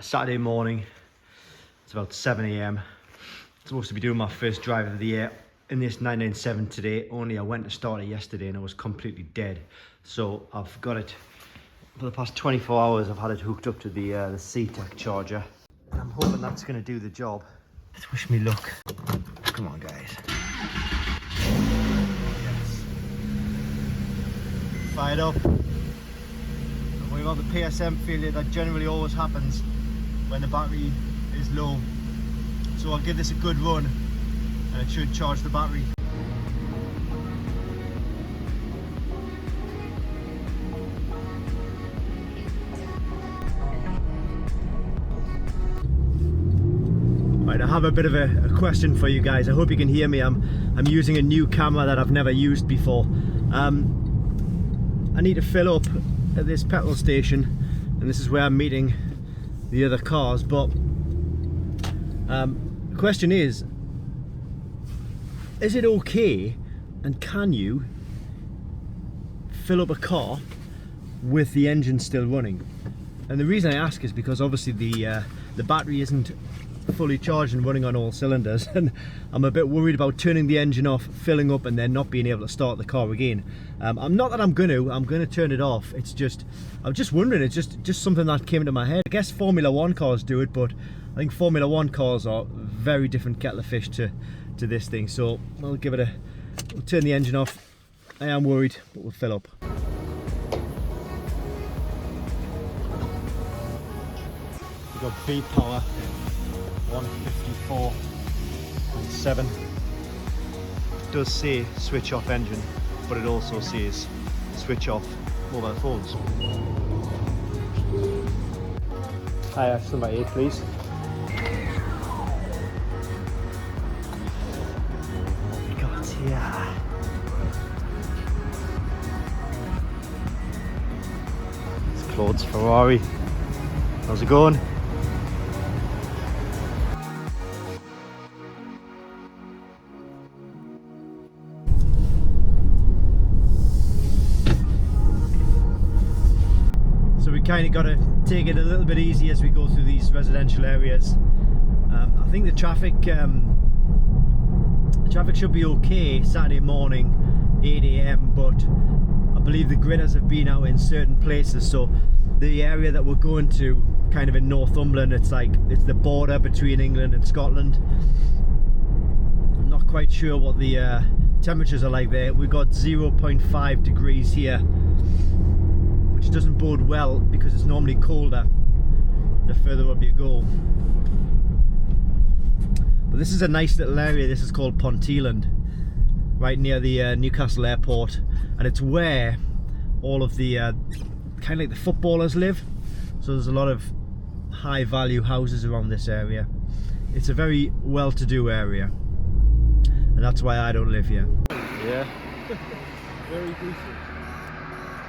Saturday morning. It's about 7 AM. Supposed to be doing my first drive of the year in this 997 today, only I went to start it yesterday and it was completely dead. So I've got it for the past 24 hours. I've had it hooked up to the C-Tech charger. And I'm hoping that's going to do the job. Let's wish me luck. Come on, guys. Yes. Fired up. Don't worry about the PSM failure. That generally always happens when the battery is low. So I'll give this a good run and it should charge the battery. Right, I have a bit of a question for you guys. I hope you can hear me. I'm using a new camera that I've never used before. I need to fill up at this petrol station, and this is where I'm meeting the other cars. But the question is it okay and can you fill up a car with the engine still running? And the reason I ask is because obviously the battery isn't fully charged and running on all cylinders, and I'm a bit worried about turning the engine off, filling up, and then not being able to start the car again. I'm not that I'm gonna turn it off. It's just, I'm just wondering. It's just something that came into my head. I guess Formula 1 cars do it, but I think Formula 1 cars are very different kettle of fish to this thing. So we'll give it we'll turn the engine off. I am worried, but we'll fill up. We've got B power. 154.7. It does say switch off engine, but it also says switch off mobile phones. Hi, still my 8 please. What we got here? It's Claude's Ferrari. How's it going? Kind of got to take it a little bit easy as we go through these residential areas. I think the traffic should be okay Saturday morning 8 AM, but I believe the gritters have been out in certain places. So the area that we're going to, kind of in Northumberland, it's the border between England and Scotland. I'm not quite sure what the temperatures are like there. We've got 0.5 degrees here, which doesn't bode well because it's normally colder the further up you go. But this is a nice little area. This is called Ponteland, right near the Newcastle airport, and it's where all of the kind of like the footballers live. So there's a lot of high value houses around this area. It's a very well-to-do area, and that's why I don't live here. Yeah. Very decent.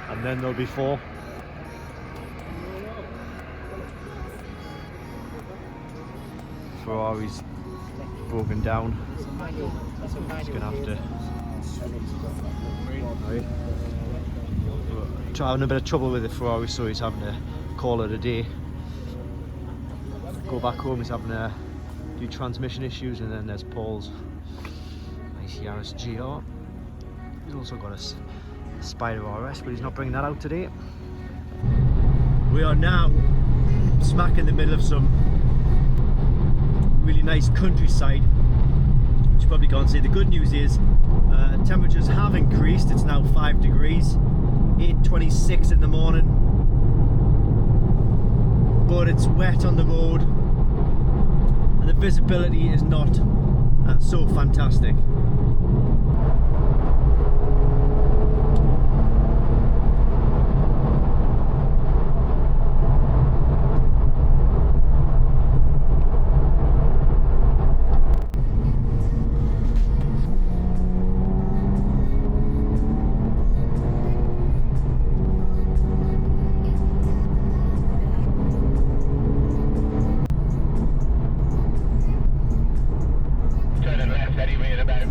And then there'll be 4. Ferrari's broken down. Just gonna have to. Right. Having a bit of trouble with the Ferrari, so he's having to call it a day. Go back home. He's having a few transmission issues, and then there's Paul's nice Yaris GR. He's also got a Spider RS, but he's not bringing that out today. We are now smack in the middle of some really nice countryside, which you probably can't see. The good news is temperatures have increased. It's now 5 degrees, 8:26 in the morning, but it's wet on the road and the visibility is not so fantastic. Turn left anyway in about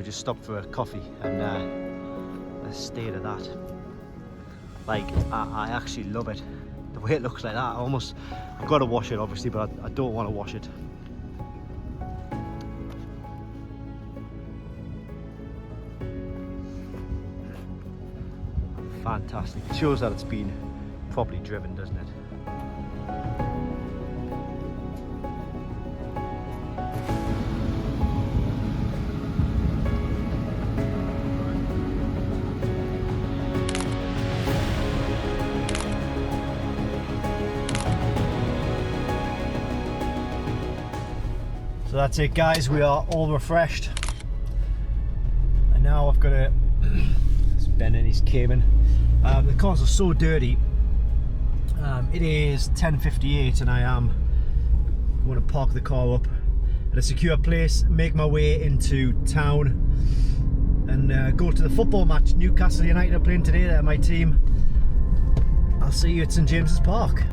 just stopped for a coffee, and the state of that, like, I actually love it. The way it looks like that, I've got to wash it obviously, but I don't want to wash it. Fantastic. It shows that it's been properly driven, doesn't it? So that's it, guys, we are all refreshed, and now I've got to Ben and his Cayman. The cars are so dirty. It is 10:58 and I am going to park the car up at a secure place, make my way into town, and go to the football match. Newcastle United are playing today. They're my team. I'll see you at St James's Park.